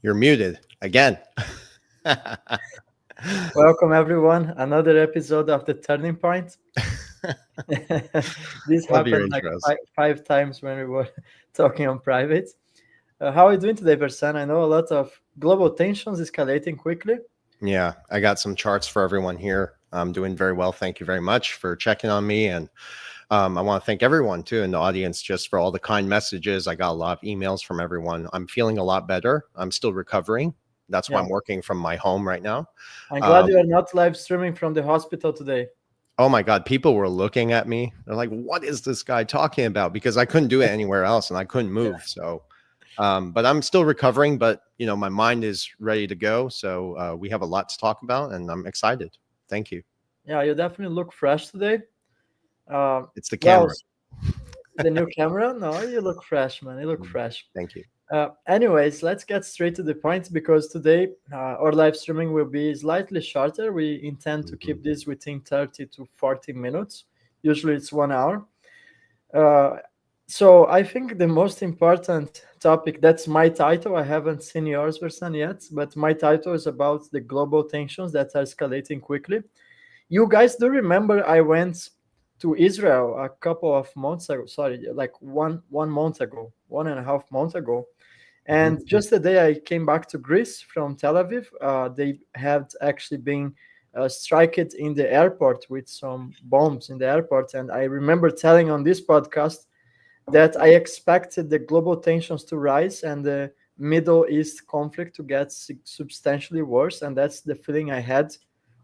You're muted again. Welcome, everyone. Another episode of the Turning Point. This Love your happened like intros. five times when we were talking on private. How are you doing today, Versan? I know a lot of global tensions escalating quickly. Yeah, I got some charts for everyone here. I'm doing very well. Thank you very much for checking on me. And I want to thank everyone too in the audience just for all the kind messages. I got a lot of emails from everyone. I'm feeling a lot better. I'm still recovering. That's why Yeah, I'm working from my home right now. I'm glad Um, you are not live streaming from the hospital today. oh my God, people were looking at me. They're like, what is this guy talking about? Because I couldn't do it anywhere else and I couldn't Yeah, move. So but I'm still recovering, but my mind is ready to go. So we have a lot to talk about, and I'm excited. Thank you. yeah, you definitely look fresh today. Uh, It's the well, camera. the new camera? No, you look fresh, man. You look Mm, fresh. thank you. Anyways, let's get straight to the point because today our live streaming will be slightly shorter. We intend to Mhm. keep this within 30 to 40 minutes. Usually it's 1 hour. Uh, so I think the most important topic, that's my title. I haven't seen yours, Versan, yet, but my title is about the global tensions that are escalating quickly. You guys do remember I went to Israel a couple of months ago, sorry, like one month ago, 1.5 months ago, Mhm. and just the day I came back to Greece from Tel Aviv, they had actually been struck in the airport with some bombs in the airport. And I remember telling on this podcast that I expected the global tensions to rise and the Middle East conflict to get substantially worse. And that's the feeling I had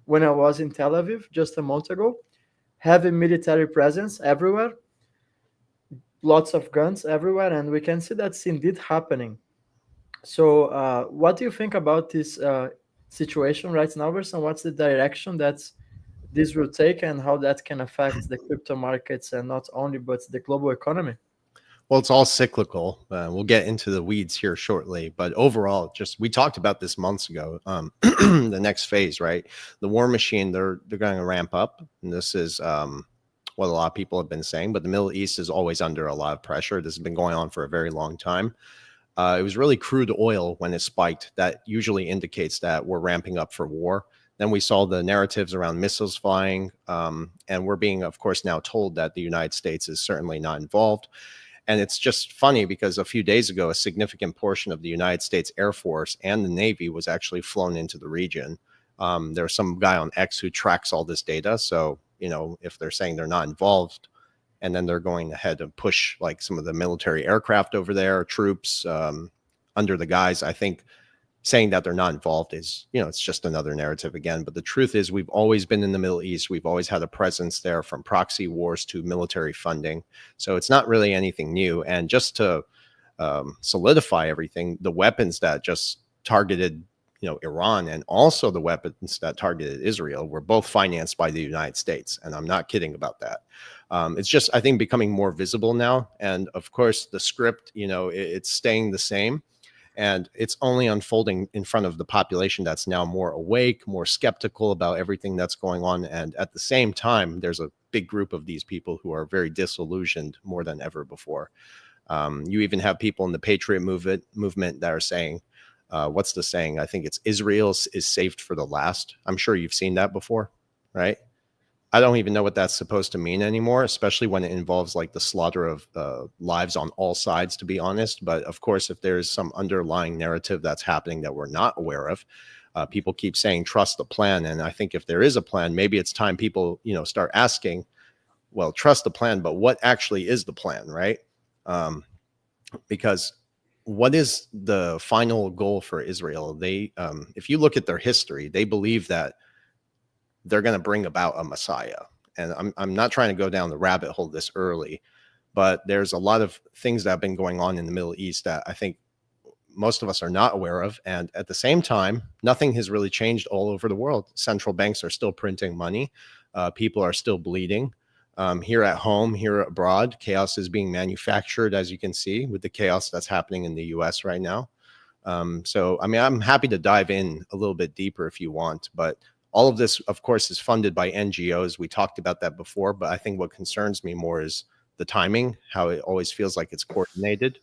when I was in Tel Aviv just a month ago. Heavy military presence everywhere, lots of guns everywhere, and we can see that's indeed happening. So, what do you think about this situation right now, Verson? What's the direction that this will take, and how that can affect the crypto markets and not only but the global economy? Well, it's all cyclical. We'll get into the weeds here shortly, but overall, just we talked about this months ago. The next phase, right? The war machine, they're going to ramp up, and this is what a lot of people have been saying. But the Middle East is always under a lot of pressure. This has been going on for a very long time. It was really crude oil when it spiked. That usually indicates that we're ramping up for war. Then we saw the narratives around missiles flying, and we're being, of course, now told that the United States is certainly not involved. And it's just funny because a few days ago, a significant portion of the United States Air Force and the Navy was actually flown into the region. There's some guy on X who tracks all this data. So, if they're saying they're not involved, and then they're going ahead and push like some of the military aircraft over there, troops under the guise. I think saying that they're not involved is, it's just another narrative again. But the truth is, we've always been in the Middle East. We've always had a presence there, from proxy wars to military funding. So it's not really anything new. And just to solidify everything, the weapons that just targeted Iran, and also the weapons that targeted Israel, were both financed by the United States. And I'm not kidding about that. It's just, I think, becoming more visible now. And of course, the script, it's staying the same. And it's only unfolding in front of the population that's now more awake, more skeptical about everything that's going on. And at the same time, there's a big group of these people who are very disillusioned more than ever before. You even have people in the Patriot movement that are saying, what's the saying? I think it's Israel is saved for the last. I'm sure you've seen that before, right? I don't even know what that's supposed to mean anymore, especially when it involves like the slaughter of lives on all sides, to be honest. But of course, if there's some underlying narrative that's happening that we're not aware of, people keep saying, trust the plan. And I think if there is a plan, maybe it's time people, start asking, well, trust the plan, but what actually is the plan, right? Um, because what is the final goal for Israel? They, if you look at their history, they believe that they're going to bring about a Messiah. And I'm not trying to go down the rabbit hole this early, but there's a lot of things that have been going on in the Middle East that I think most of us are not aware of. And at the same time, nothing has really changed all over the world. Central banks are still printing money. People are still bleeding. Here at home, here abroad, chaos is being manufactured, as you can see, with the chaos that's happening in the US right now. So, I mean, I'm happy to dive in a little bit deeper if you want, but all of this, of course, is funded by NGOs. We talked about that before, but I think what concerns me more is the timing, how it always feels like it's coordinated.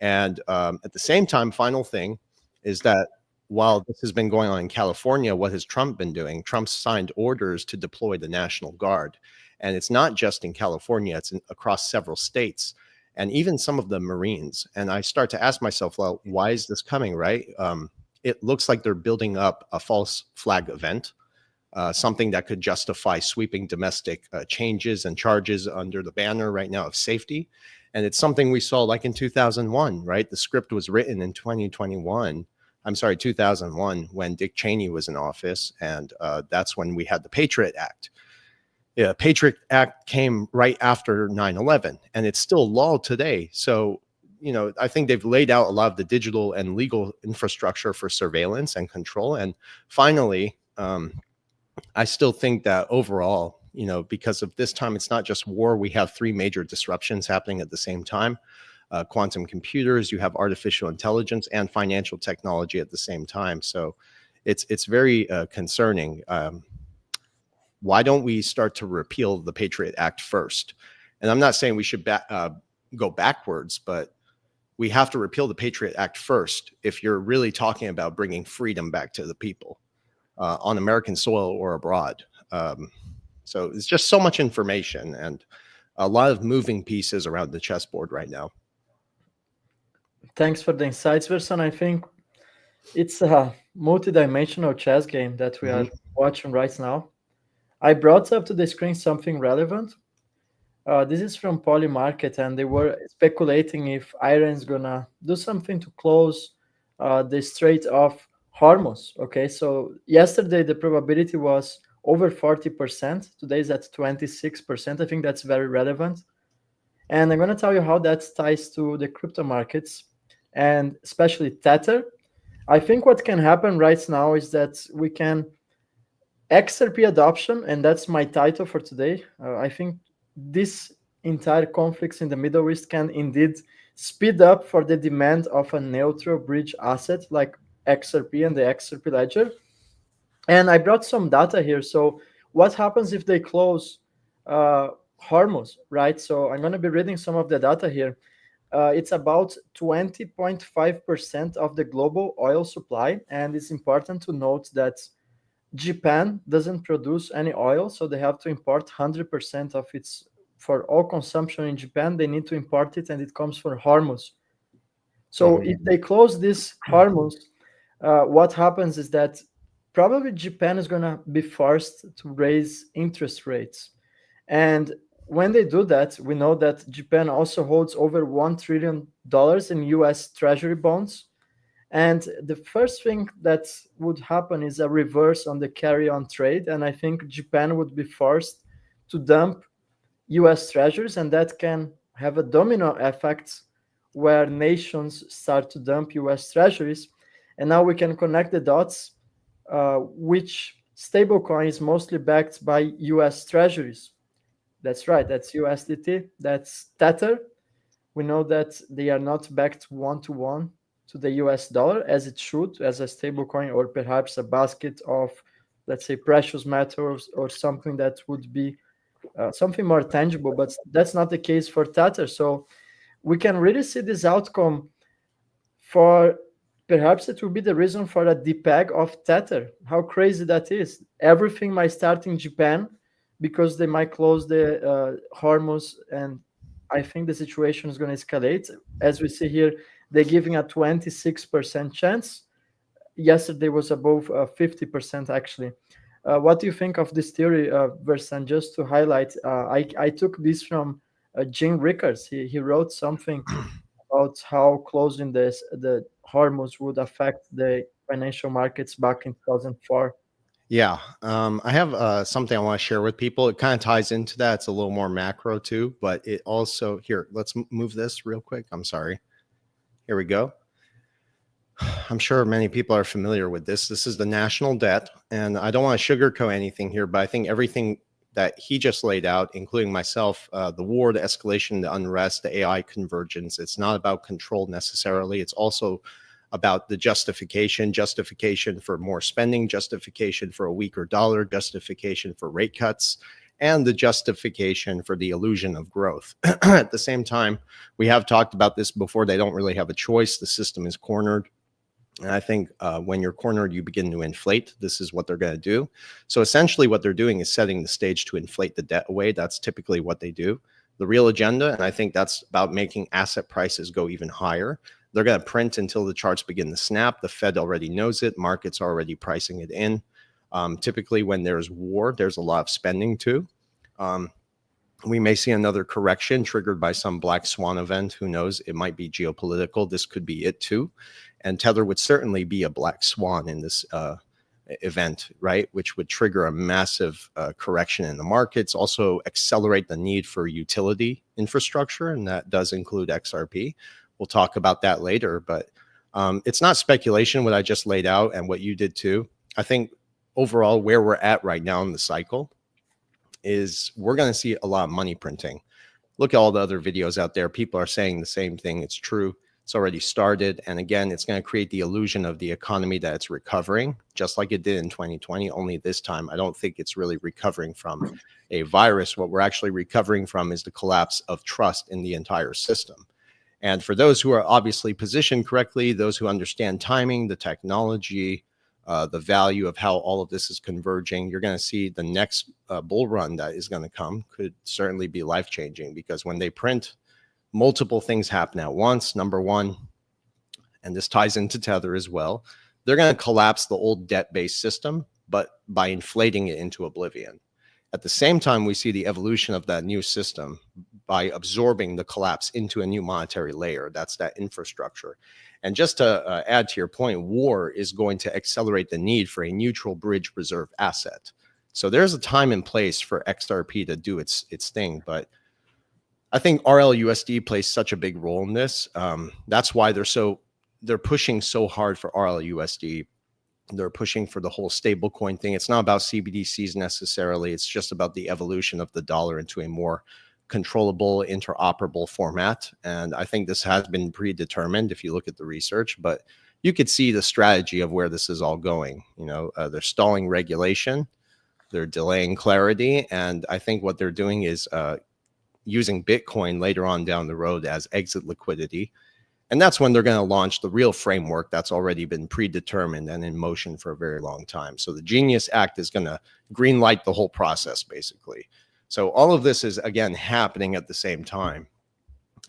And at the same time, final thing, is that while this has been going on in California, what has Trump been doing? Trump's signed orders to deploy the National Guard. And it's not just in California, it's across several states and even some of the Marines. And I start to ask myself, well, why is this coming, right? It looks like they're building up a false flag event, something that could justify sweeping domestic changes and charges under the banner right now of safety. And it's something we saw like in 2001, right? The script was written in 2001, when Dick Cheney was in office. And that's when we had the Patriot Act. Yeah, Patriot Act came right after 9/11, and it's still law today. So, I think they've laid out a lot of the digital and legal infrastructure for surveillance and control. And finally, I still think that overall, because of this time, it's not just war. We have three major disruptions happening at the same time. Quantum computers, you have artificial intelligence, and financial technology at the same time. So it's very concerning. Why don't we start to repeal the Patriot Act first? And I'm not saying we should go backwards, but we have to repeal the Patriot Act first if you're really talking about bringing freedom back to the people on American soil or abroad. So it's just so much information and a lot of moving pieces around the chessboard right now. Thanks for the insights, Versan. I think it's a multi-dimensional chess game that we are watching right now. I brought up to the screen something relevant. This is from Polymarket, and they were speculating if Iran's gonna do something to close the Strait of Hormuz. Okay, so yesterday the probability was over 40%. Today is at 26%. I think that's very relevant. And I'm gonna tell you how that ties to the crypto markets and especially Tether. I think what can happen right now is that we can XRP adoption, and that's my title for today. I think this entire conflicts in the Middle East can indeed speed up for the demand of a neutral bridge asset like XRP and the XRP ledger. And I brought some data here. So what happens if they close Hormuz, right? So I'm going to be reading some of the data here. It's about 20.5% of the global oil supply. And it's important to note that Japan doesn't produce any oil, so they have to import 100% of its, for all consumption in Japan, they need to import it, and it comes from Hormuz. So if they close this Hormuz, what happens is that probably Japan is going to be forced to raise interest rates. And when they do that, we know that Japan also holds over $1 trillion in US Treasury bonds. And the first thing that would happen is a reverse on the carry-on trade. And I think Japan would be forced to dump US treasuries, and that can have a domino effect where nations start to dump US treasuries. And now we can connect the dots, which stablecoin is mostly backed by US treasuries. That's right, that's USDT, that's Tether. We know that they are not backed one-to-one to the US dollar as it should, as a stablecoin, or perhaps a basket of, let's say, precious metals or something that would be something more tangible, but that's not the case for Tether. So we can really see this outcome for, perhaps it will be the reason for a depeg of Tether. How crazy that is. Everything might start in Japan because they might close the Hormuz, and I think the situation is going to escalate. As we see here, they're giving a 26% chance. Yesterday was above 50% actually. What do you think of this theory, Versan? Just to highlight, I took this from Jim Rickards. He wrote something about how closing the Hormuz would affect the financial markets back in 2004. Yeah, I have something I want to share with people. It kind of ties into that. It's a little more macro too, but it also, here, let's move this real quick. I'm sorry. Here we go. I'm sure many people are familiar with this. This is the national debt, and I don't want to sugarcoat anything here, but I think everything that he just laid out, including myself, the war, the escalation, the unrest, the AI convergence, it's not about control necessarily. It's also about the justification for more spending, justification for a weaker dollar, justification for rate cuts, and the justification for the illusion of growth. At the same time, we have talked about this before. They don't really have a choice. The system is cornered. And I think when you're cornered, you begin to inflate. This is what they're going to do. So essentially what they're doing is setting the stage to inflate the debt away. That's typically what they do. The real agenda, and I think that's about making asset prices go even higher. They're going to print until the charts begin to snap. The Fed already knows it. Markets are already pricing it in. Typically when there's war, there's a lot of spending too. We may see another correction triggered by some black swan event. Who knows? It might be geopolitical. This could be it too. And Tether would certainly be a black swan in this event, right? Which would trigger a massive correction in the markets, also accelerate the need for utility infrastructure. And that does include XRP. We'll talk about that later, but it's not speculation what I just laid out and what you did too. I think overall where we're at right now in the cycle is we're going to see a lot of money printing. Look at all the other videos out there. People are saying the same thing. It's true. It's already started. And again, it's going to create the illusion of the economy that it's recovering, just like it did in 2020. Only this time, I don't think it's really recovering from a virus. What we're actually recovering from is the collapse of trust in the entire system. And for those who are obviously positioned correctly, those who understand timing, the technology, the value of how all of this is converging, you're going to see the next bull run that is going to come could certainly be life-changing, because when they print, multiple things happen at once. Number one, and this ties into Tether as well, they're going to collapse the old debt-based system, but by inflating it into oblivion. At the same time, we see the evolution of that new system by absorbing the collapse into a new monetary layer. That's that infrastructure. And just to add to your point, war is going to accelerate the need for a neutral bridge reserve asset. So there's a time and place for XRP to do its thing. But I think RLUSD plays such a big role in this. That's why they're pushing so hard for RLUSD. They're pushing for the whole stablecoin thing. It's not about CBDCs necessarily. It's just about the evolution of the dollar into a more controllable, interoperable format. And I think this has been predetermined if you look at the research, but you could see the strategy of where this is all going. You know, they're stalling regulation, they're delaying clarity. And I think what they're doing is using Bitcoin later on down the road as exit liquidity. And that's when they're going to launch the real framework that's already been predetermined and in motion for a very long time. So the Genius Act is going to green light the whole process, basically. So all of this is, again, happening at the same time.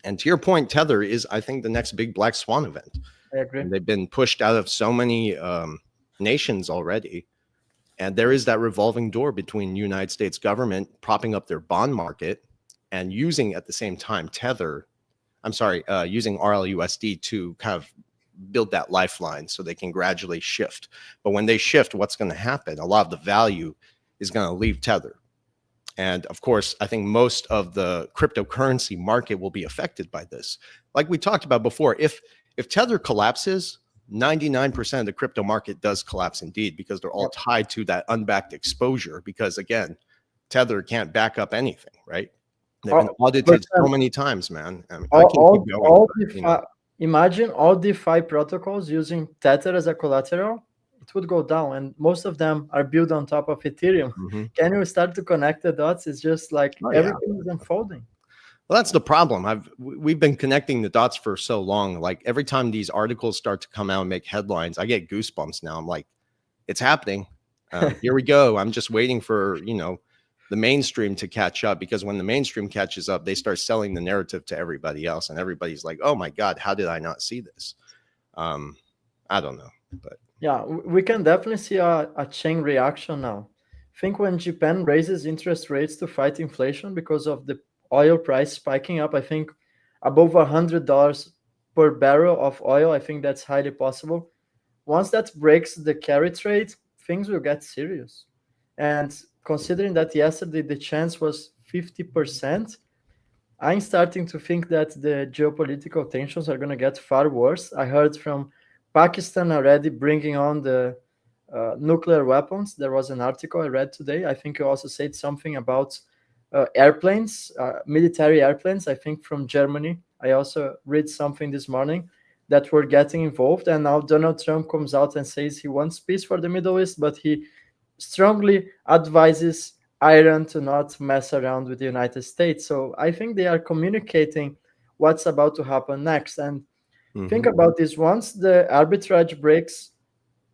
And to your point, Tether is, I think, the next big black swan event. I agree. And they've been pushed out of so many nations already. And there is that revolving door between the United States government propping up their bond market and using at the same time using RLUSD to kind of build that lifeline so they can gradually shift. But when they shift, what's going to happen? A lot of the value is going to leave Tether. And of course, I think most of the cryptocurrency market will be affected by this. Like we talked about before, if Tether collapses, 99% of the crypto market does collapse indeed, because they're all tied to that unbacked exposure. Because again, Tether can't back up anything, right? They've been audited so many times, man. I mean, I can keep going. Imagine all DeFi protocols using Tether as a collateral. It would go down, and most of them are built on top of Ethereum. Can you start to connect the dots? It's just like everything is unfolding. Well, that's the problem. We've been connecting the dots for so long. Like every time these articles start to come out and make headlines, I get goosebumps now. I'm like, it's happening. Here we go. I'm just waiting for, the mainstream to catch up, because when the mainstream catches up, they start selling the narrative to everybody else. And everybody's like, oh my God, how did I not see this? I don't know, but. Yeah, we can definitely see a chain reaction now. Think when Japan raises interest rates to fight inflation because of the oil price spiking up, I think above $100 per barrel of oil, I think that's highly possible. Once that breaks the carry trade, things will get serious. And considering that yesterday the chance was 50%, I'm starting to think that the geopolitical tensions are going to get far worse. I heard from Pakistan already bringing on the nuclear weapons. There was an article I read today. I think you also said something about airplanes, military airplanes, I think from Germany. I also read something this morning that were getting involved. And now Donald Trump comes out and says he wants peace for the Middle East, but he strongly advises Iran to not mess around with the United States. So I think they are communicating what's about to happen next. And Think about this. Once the arbitrage breaks,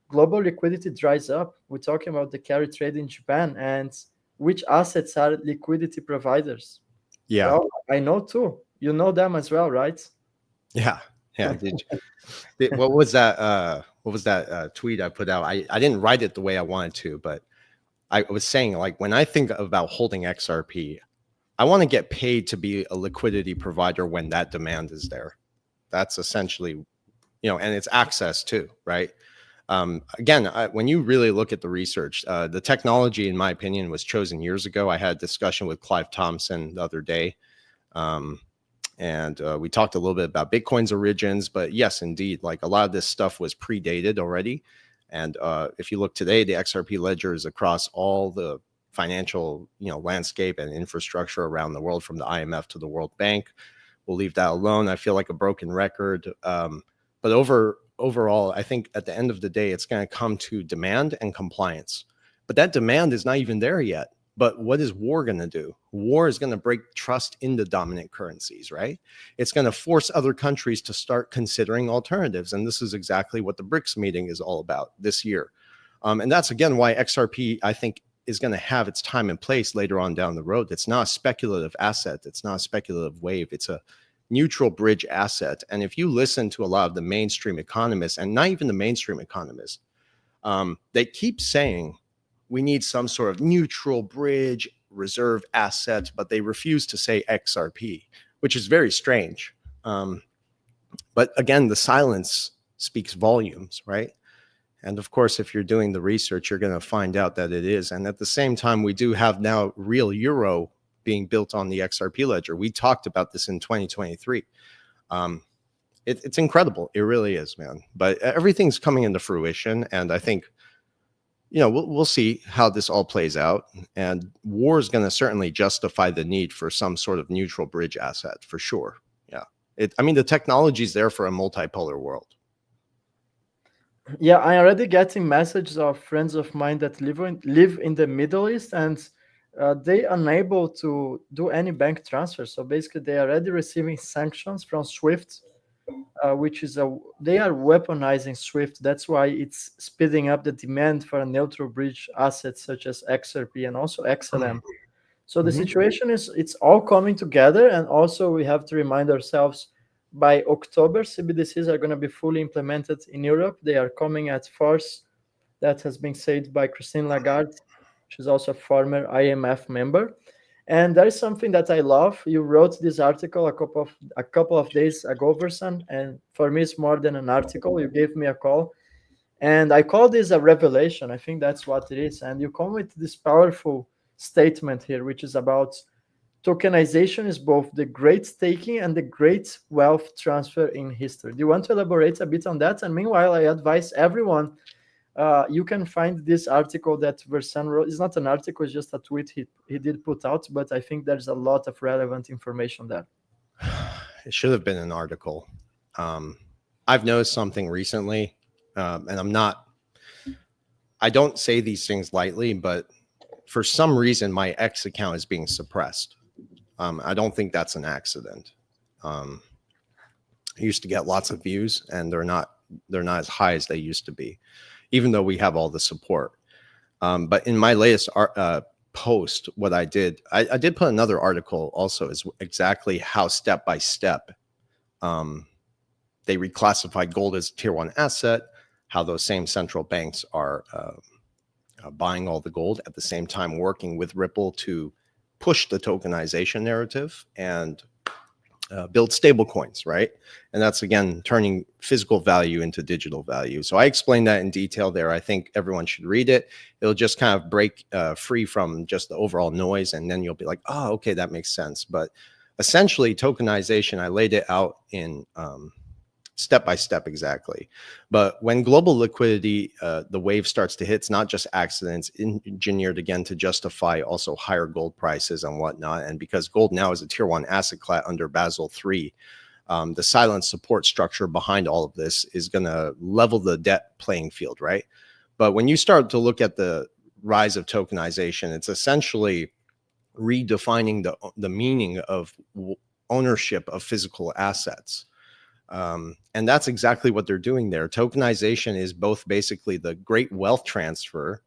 global liquidity dries up. We're talking about the carry trade in Japan and which assets are liquidity providers. Yeah. Well, I know too. You know them as well, right? Yeah. Yeah. What was that? What was that tweet I put out? I didn't write it the way I wanted to, but I was saying, like, when I think about holding XRP, I want to get paid to be a liquidity provider when that demand is there. That's essentially, and it's access too, right? Again, when you really look at the research, the technology, in my opinion, was chosen years ago. I had a discussion with Clive Thompson the other day. And we talked a little bit about Bitcoin's origins, but yes, indeed, like a lot of this stuff was predated already. And if you look today, the XRP ledger is across all the financial, landscape and infrastructure around the world, from the IMF to the World Bank. We'll leave that alone. I feel like a broken record. But overall, I think at the end of the day, it's going to come to demand and compliance. But that demand is not even there yet. But what is war going to do? War is going to break trust in the dominant currencies, right? It's going to force other countries to start considering alternatives. And this is exactly what the BRICS meeting is all about this year. And that's, again, why XRP, I think, is going to have its time and place later on down the road. It's not a speculative asset. It's not a speculative wave. It's a neutral bridge asset. And if you listen to a lot of the mainstream economists, and not even the mainstream economists, they keep saying we need some sort of neutral bridge reserve asset, but they refuse to say XRP, which is very strange. But again, the silence speaks volumes, right? And of course, if you're doing the research, you're going to find out that it is. And at the same time, we do have now real euro being built on the XRP ledger. We talked about this in 2023. It's incredible. It really is, man. But everything's coming into fruition. And I think, we'll see how this all plays out. And war is going to certainly justify the need for some sort of neutral bridge asset, for sure. Yeah. The technology is there for a multipolar world. Yeah, I'm already getting messages of friends of mine that live in the Middle East, and they are unable to do any bank transfer. So basically, they are already receiving sanctions from SWIFT, which is they are weaponizing SWIFT. That's why it's speeding up the demand for a neutral bridge assets such as XRP and also XLM. So the situation is, it's all coming together. And also we have to remind ourselves, by October, CBDCs are going to be fully implemented in Europe. They are coming at force. That has been said by Christine Lagarde. She's also a former IMF member. And there is something that I love. You wrote this article a couple of days ago, Versan, and for me, it's more than an article. You gave me a call, and I call this a revelation. I think that's what it is. And you come with this powerful statement here, which is about tokenization is both the great staking and the great wealth transfer in history. Do you want to elaborate a bit on that? And meanwhile, I advise everyone, you can find this article that Versan wrote. It's not an article, it's just a tweet he did put out, but I think there's a lot of relevant information there. It should have been an article. I've noticed something recently, and I don't say these things lightly, but for some reason, my X account is being suppressed. I don't think that's an accident. I used to get lots of views, and they're not as high as they used to be, even though we have all the support. But in my latest post, what I did put another article also, is exactly how step by step they reclassified gold as a tier 1 asset, how those same central banks are buying all the gold, at the same time working with Ripple to push the tokenization narrative and build stablecoins, right? And that's, again, turning physical value into digital value. So I explained that in detail there. I think everyone should read it. It'll just kind of break free from just the overall noise, and then you'll be like, oh, okay, that makes sense. But essentially, tokenization, I laid it out in step by step exactly. But when global liquidity, the wave starts to hit, it's not just accidents, engineered again to justify also higher gold prices and whatnot. And because gold now is a tier 1 asset class under Basel III, the silent support structure behind all of this is going to level the debt playing field, right? But when you start to look at the rise of tokenization, it's essentially redefining the meaning of ownership of physical assets. And that's exactly what they're doing there. Tokenization is both basically the great wealth transfer,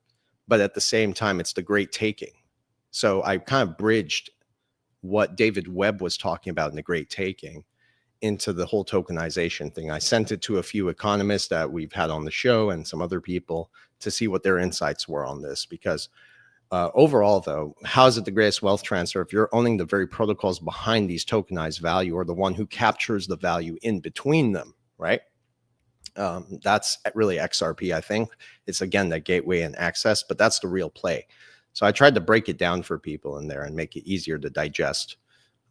but at the same time, it's the great taking. So I kind of bridged what David Webb was talking about in the great taking into the whole tokenization thing. I sent it to a few economists that we've had on the show and some other people to see what their insights were on this. Because overall, though, how is it the greatest wealth transfer if you're owning the very protocols behind these tokenized value, or the one who captures the value in between them, right? That's really XRP, I think. It's, again, that gateway and access, but that's the real play. So I tried to break it down for people in there and make it easier to digest.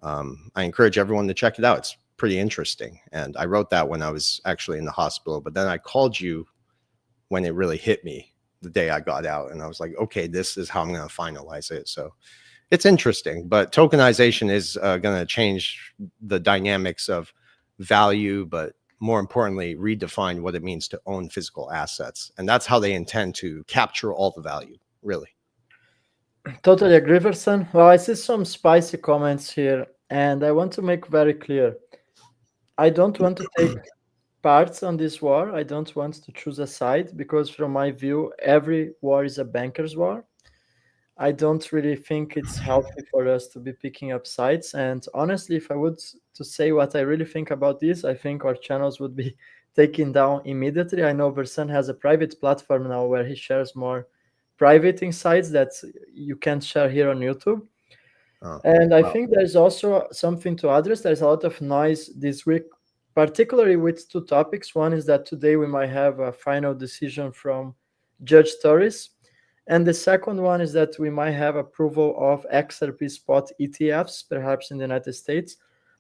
I encourage everyone to check it out. It's pretty interesting. And I wrote that when I was actually in the hospital, but then I called you when it really hit me the day I got out. And I was like, okay, this is how I'm going to finalize it. So it's interesting, but tokenization is going to change the dynamics of value, but more importantly, redefine what it means to own physical assets. And that's how they intend to capture all the value, really. Totally agree, Versan. Well, I see some spicy comments here, and I want to make very clear. I don't want to take parts on this war. I don't want to choose a side because, from my view, every war is a banker's war. I don't really think it's healthy for us to be picking up sides. And honestly, if I would to say what I really think about this, I think our channels would be taken down immediately. I know Versan has a private platform now where he shares more private insights that you can't share here on YouTube. And I think there's also something to address. There's a lot of noise this week, particularly with two topics. One is that today we might have a final decision from Judge Torres. And the second one is that we might have approval of XRP spot ETFs, perhaps in the United States.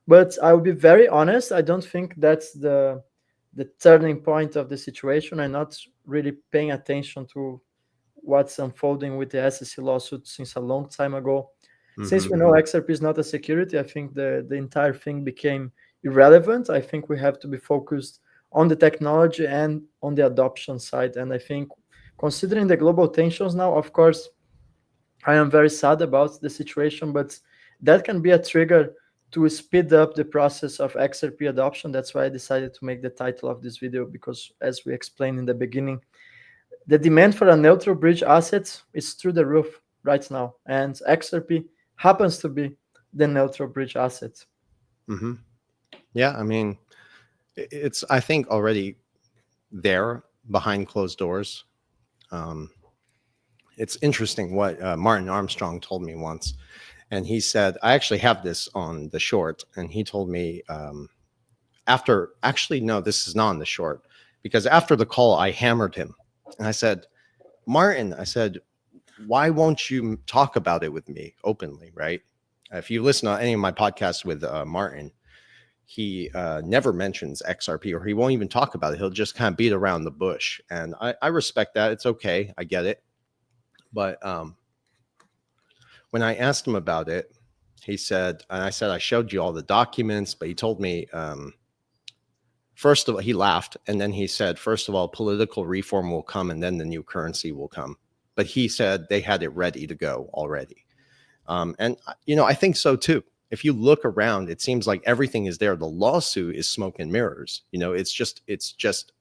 But I will be very honest, I don't think that's the turning point of the situation. I'm not really paying attention to what's unfolding with the SEC lawsuit since a long time ago. Since we know XRP is not a security, I think the entire thing became irrelevant. I think we have to be focused on the technology and on the adoption side. And I think considering the global tensions now, of course, I am very sad about the situation, but that can be a trigger to speed up the process of XRP adoption. That's why I decided to make the title of this video, because as we explained in the beginning, the demand for a neutral bridge asset is through the roof right now. And XRP happens to be the neutral bridge asset. Yeah, I mean, it's, I think, already there behind closed doors. It's interesting what Martin Armstrong told me once. And he said, I actually have this on the short. And he told me actually, no, this is not on the short, because after the call, I hammered him. And I said, Martin, I said, why won't you talk about it with me openly, right? If you listen to any of my podcasts with Martin, he never mentions XRP, or he won't even talk about it. He'll just kind of beat around the bush. And I respect that. It's okay. I get it. But when I asked him about it, he said, and I said, I showed you all the documents, but he told me, first of all, he laughed. And then he said, first of all, political reform will come and then the new currency will come. But he said they had it ready to go already. And, you know, I think so, too. If you look around, it seems like everything is there. The lawsuit is smoke and mirrors. You know, it's just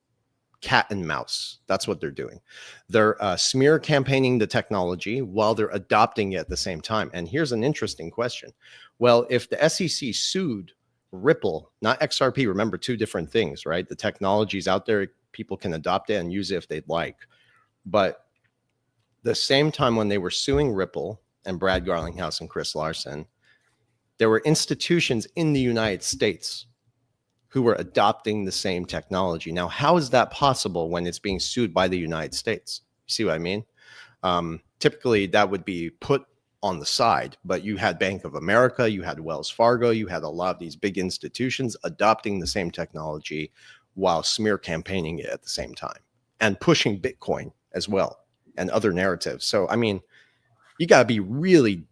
cat and mouse. That's what they're doing. They're smear campaigning the technology while they're adopting it at the same time. And here's an interesting question. Well, if the SEC sued Ripple, not XRP, remember, two different things, right? The technology's out there. People can adopt it and use it if they'd like. But the same time when they were suing Ripple and Brad Garlinghouse and Chris Larson, there were institutions in the United States who were adopting the same technology. Now, how is that possible when it's being sued by the United States? You see what I mean? Typically, that would be put on the side, but you had Bank of America, you had Wells Fargo, you had a lot of these big institutions adopting the same technology while smear campaigning it at the same time and pushing Bitcoin as well and other narratives. So, I mean, you got to be really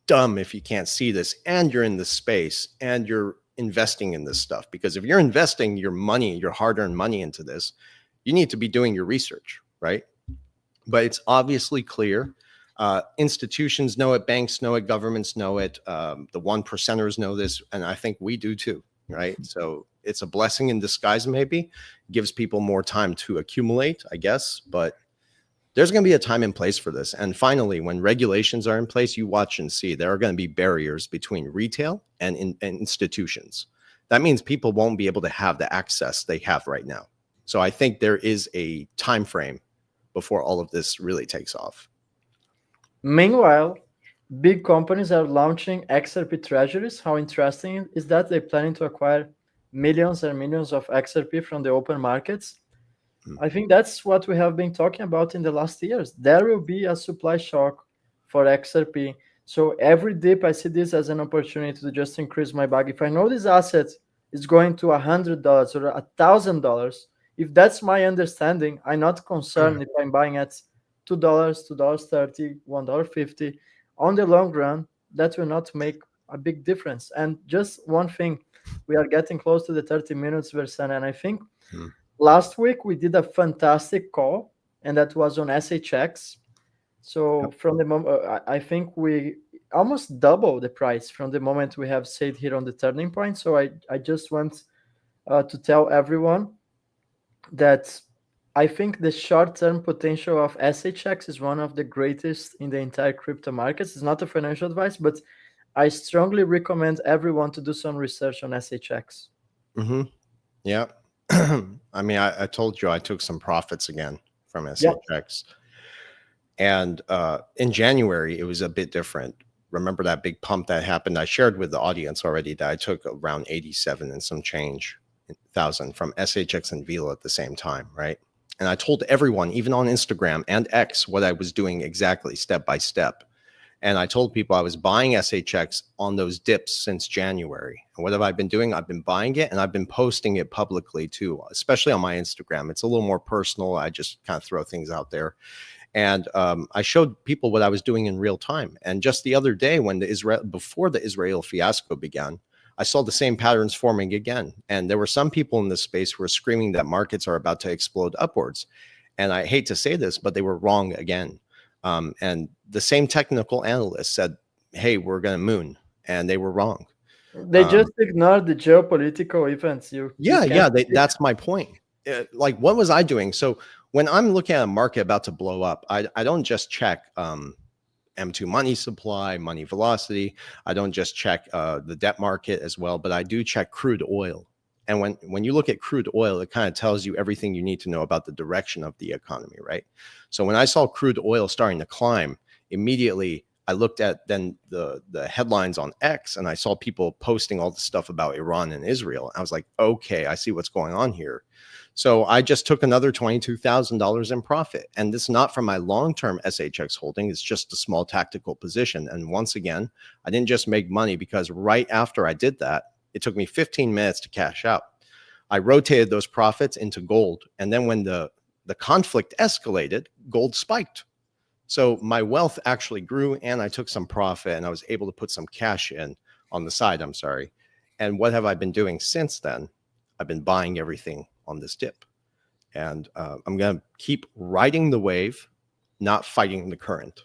dumb if you can't see this and you're in the space and you're investing in this stuff. Because if you're investing your money, your hard-earned money into this, you need to be doing your research, right? But it's obviously clear. Institutions know it, banks know it, governments know it, the one percenters know this, and I think we do too. right? So it's a blessing in disguise, maybe. Gives people more time to accumulate, I guess. But there's going to be a time and place for this. And finally, when regulations are in place, you watch and see there are going to be barriers between retail and institutions. That means people won't be able to have the access they have right now. So I think there is a time frame before all of this really takes off. Meanwhile, big companies are launching XRP treasuries. How interesting is that? They're planning to acquire millions and millions of XRP from the open markets. I think that's what we have been talking about in the last years. There will be a supply shock for XRP. So every dip, I see this as an opportunity to just increase my bag. If I know this asset is going to $100 or $1,000, if that's my understanding, I'm not concerned if I'm buying at $2, $2.30, $1.50. On the long run, that will not make a big difference. And just one thing, we are getting close to the 30 minutes, Versan, and I think last week we did a fantastic call, and that was on SHX. So from the moment, I think we almost double the price from the moment we have said here on the turning point. So I just want to tell everyone that I think the short-term potential of SHX is one of the greatest in the entire crypto markets. It's not a financial advice, but I strongly recommend everyone to do some research on SHX. Mm-hmm. Yeah. I mean, I told you I took some profits again from SHX. And in January, it was a bit different. Remember that big pump that happened? I shared with the audience already that I took around 87 and some change thousand from SHX and Vila at the same time, right? And I told everyone, even on Instagram and X, what I was doing exactly step by step. And I told people I was buying SHX on those dips since January. And what have I been doing? I've been buying it and I've been posting it publicly too, especially on my Instagram. It's a little more personal. I just kind of throw things out there. And I showed people what I was doing in real time. And just the other day, when before the Israel fiasco began, I saw the same patterns forming again. And there were some people in this space who were screaming that markets are about to explode upwards. And I hate to say this, but they were wrong again. And the same technical analysts said, hey, we're going to moon. And they were wrong. They just ignored the geopolitical events. That's my point. Like, what was I doing? So when I'm looking at a market about to blow up, I don't just check M2 money supply, money velocity. I don't just check the debt market as well, but I do check crude oil. And when you look at crude oil, it kind of tells you everything you need to know about the direction of the economy, right? So when I saw crude oil starting to climb, immediately I looked at then the headlines on X, and I saw people posting all the stuff about Iran and Israel. I was like, okay, I see what's going on here. So I just took another $22,000 in profit. And this is not from my long-term SHX holding. It's just a small tactical position. And once again, I didn't just make money because right after I did that, it took me 15 minutes to cash out. I rotated those profits into gold. And then when the conflict escalated, gold spiked. So my wealth actually grew and I took some profit and I was able to put some cash in on the side, I'm sorry. And what have I been doing since then? I've been buying everything on this dip. And I'm going to keep riding the wave, not fighting the current.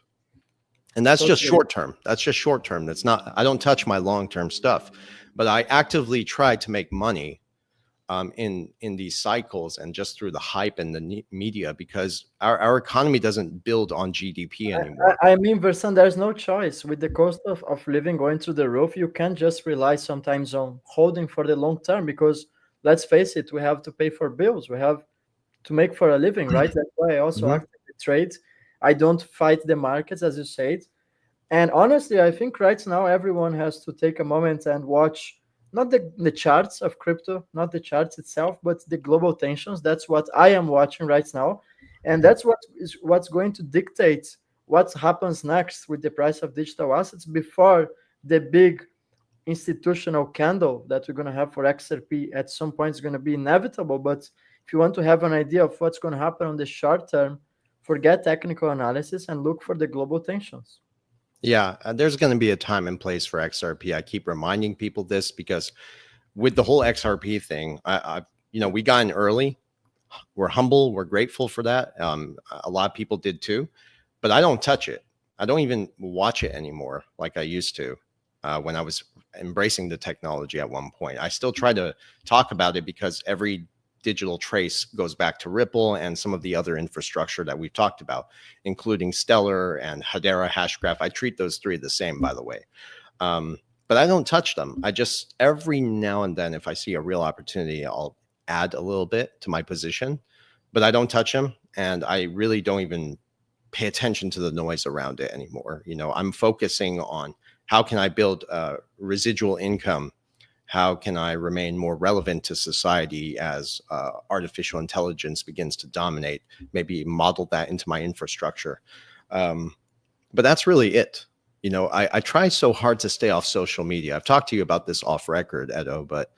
And that's just short term. That's just short term. That's not, I don't touch my long-term stuff, but I actively try to make money in these cycles and just through the hype and the media, because our economy doesn't build on GDP anymore. I mean, Versan, there's no choice. With the cost of living going through the roof, you can't just rely sometimes on holding for the long term, because let's face it, we have to pay for bills. We have to make for a living, right? That's why I also actively trade. I don't fight the markets, as you said. And honestly, I think right now everyone has to take a moment and watch not the charts of crypto, not the charts itself, but the global tensions. That's what I am watching right now. And that's what's going to dictate what happens next with the price of digital assets before the big institutional candle that we're going to have for XRP at some point is going to be inevitable. But if you want to have an idea of what's going to happen on the short term, forget technical analysis and look for the global tensions. Yeah, there's going to be a time and place for XRP. I keep reminding people this because with the whole XRP thing, we got in early. We're humble. We're grateful for that. A lot of people did too, but I don't touch it. I don't even watch it anymore like I used to. when I was embracing the technology at one point. I still try to talk about it because every digital trace goes back to Ripple and some of the other infrastructure that we've talked about, including Stellar and Hedera Hashgraph. I treat those three the same, by the way. But I don't touch them. I just, every now and then, if I see a real opportunity, I'll add a little bit to my position, but I don't touch them. And I really don't even pay attention to the noise around it anymore. You know, I'm focusing on how can I build residual income? How can I remain more relevant to society as artificial intelligence begins to dominate? Maybe model that into my infrastructure. But that's really it. You know, I try so hard to stay off social media. I've talked to you about this off record, Edo, but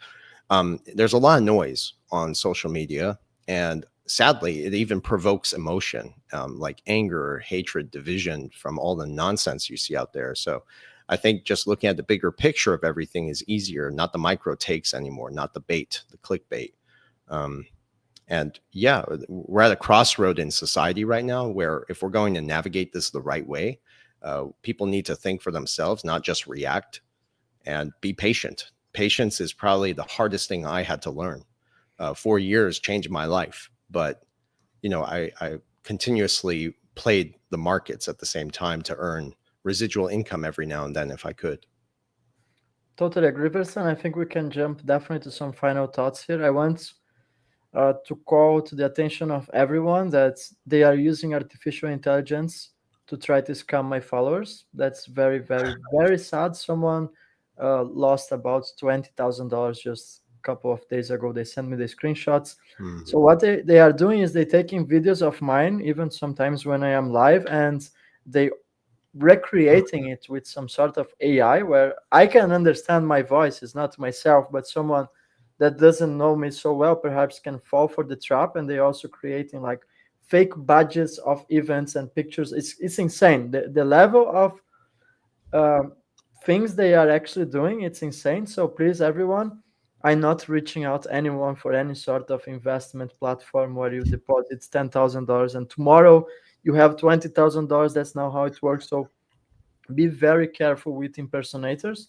there's a lot of noise on social media. And sadly, it even provokes emotion, like anger, hatred, division from all the nonsense you see out there. So I think just looking at the bigger picture of everything is easier, not the micro takes anymore, not the bait, the clickbait. And yeah, we're at a crossroad in society right now where if we're going to navigate this the right way, people need to think for themselves, not just react, and be patient. Patience is probably the hardest thing I had to learn. 4 years changed my life, but you know, I continuously played the markets at the same time to earn residual income every now and then if I could. Totally agree, Versan. I think we can jump definitely to some final thoughts here. I want to call to the attention of everyone that they are using artificial intelligence to try to scam my followers. That's very, very, very sad. Someone lost about $20,000 just a couple of days ago. They sent me the screenshots. So what they are doing is they taking videos of mine, even sometimes when I am live, and they recreating it with some sort of AI where I can understand my voice is not myself, but someone that doesn't know me so well perhaps can fall for the trap. And they also creating like fake badges of events and pictures. It's insane. The level of things they are actually doing, it's insane. So please, everyone, I'm not reaching out anyone for any sort of investment platform where you deposit $10,000 and tomorrow you have $20,000. That's not how it works. So be very careful with impersonators.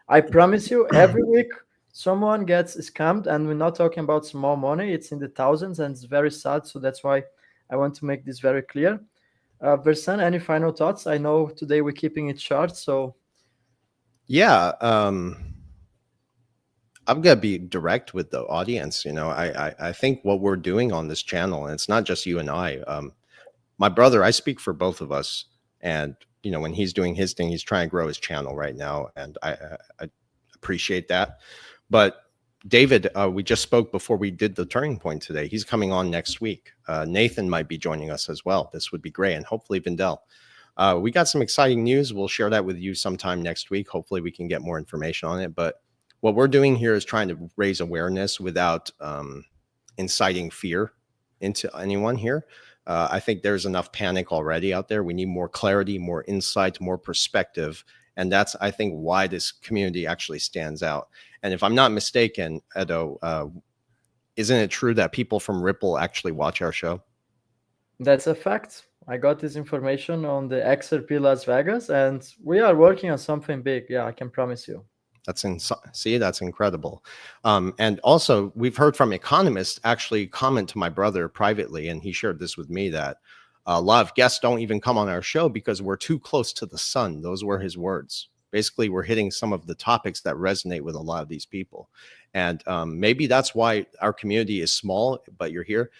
I promise you, every week someone gets scammed, and we're not talking about small money. It's in the thousands, and it's very sad. So that's why I want to make this very clear. Versan, any final thoughts? I know today we're keeping it short, so Yeah, I'm gonna be direct with the audience. You know, I think what we're doing on this channel, and it's not just you and I. My brother, I speak for both of us, and you know, when he's doing his thing, he's trying to grow his channel right now, and I appreciate that. But David, we just spoke before we did the turning point today. He's coming on next week. Nathan might be joining us as well. This would be great, and hopefully Vindel. We got some exciting news. We'll share that with you sometime next week. Hopefully we can get more information on it. But what we're doing here is trying to raise awareness without inciting fear into anyone here. I think there's enough panic already out there. We need more clarity, more insight, more perspective. And that's, I think, why this community actually stands out. And if I'm not mistaken, Edo, isn't it true that people from Ripple actually watch our show? that's a fact. I got this information on the XRP Las Vegas, and we are working on something big. Yeah, I can promise you. See, that's incredible. And also, we've heard from economists actually comment to my brother privately, and he shared this with me, that a lot of guests don't even come on our show because we're too close to the sun. Those were his words. Basically, we're hitting some of the topics that resonate with a lot of these people. And maybe that's why our community is small, but you're here.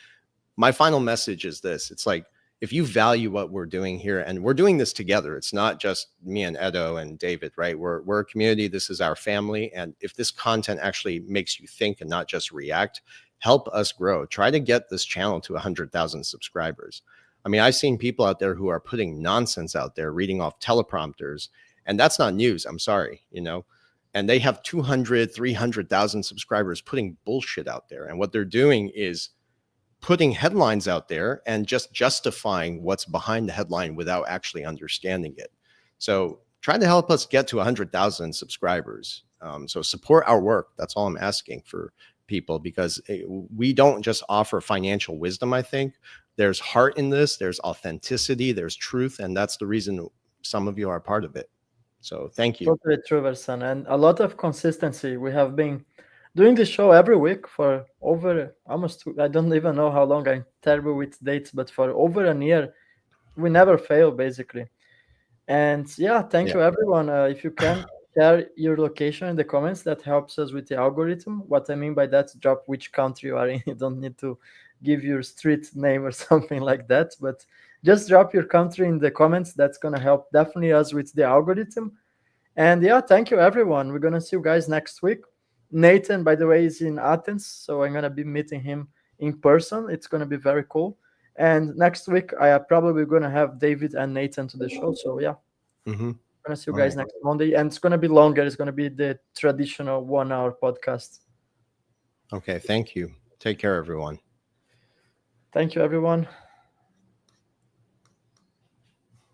My final message is this. It's like, if you value what we're doing here, and we're doing this together, it's not just me and Edo and David, right? We're a community. This is our family. And if this content actually makes you think and not just react, help us grow. Try to get this channel to 100,000 subscribers. I mean, I've seen people out there who are putting nonsense out there, reading off teleprompters, and that's not news. I'm sorry, you know, and they have 200, 300,000 subscribers putting bullshit out there. And what they're doing is putting headlines out there and just justifying what's behind the headline without actually understanding it. So try to help us get to 100,000 subscribers. So support our work. That's all I'm asking for people, because we don't just offer financial wisdom. I think there's heart in this, there's authenticity, there's truth. And that's the reason some of you are a part of it. So thank you. Totally true, Versan, and a lot of consistency. We have been doing the show every week for over almost, I don't even know how long. I'm terrible with dates, but for over a year, we never fail basically. And yeah, thank Yeah. you everyone. If you can share your location in the comments, that helps us with the algorithm. What I mean by that, drop which country you are in. You don't need to give your street name or something like that, but just drop your country in the comments. That's gonna help definitely us with the algorithm. And yeah, thank you everyone. We're gonna see you guys next week. Nathan, by the way, is in Athens, so I'm gonna be meeting him in person. It's gonna be very cool. And next week, I am probably gonna have David and Nathan to the show. So yeah, Mm-hmm. gonna see you All guys right. next Monday, and it's gonna be longer. It's gonna be the traditional 1 hour podcast. Okay. Thank you. Take care, everyone. Thank you, everyone.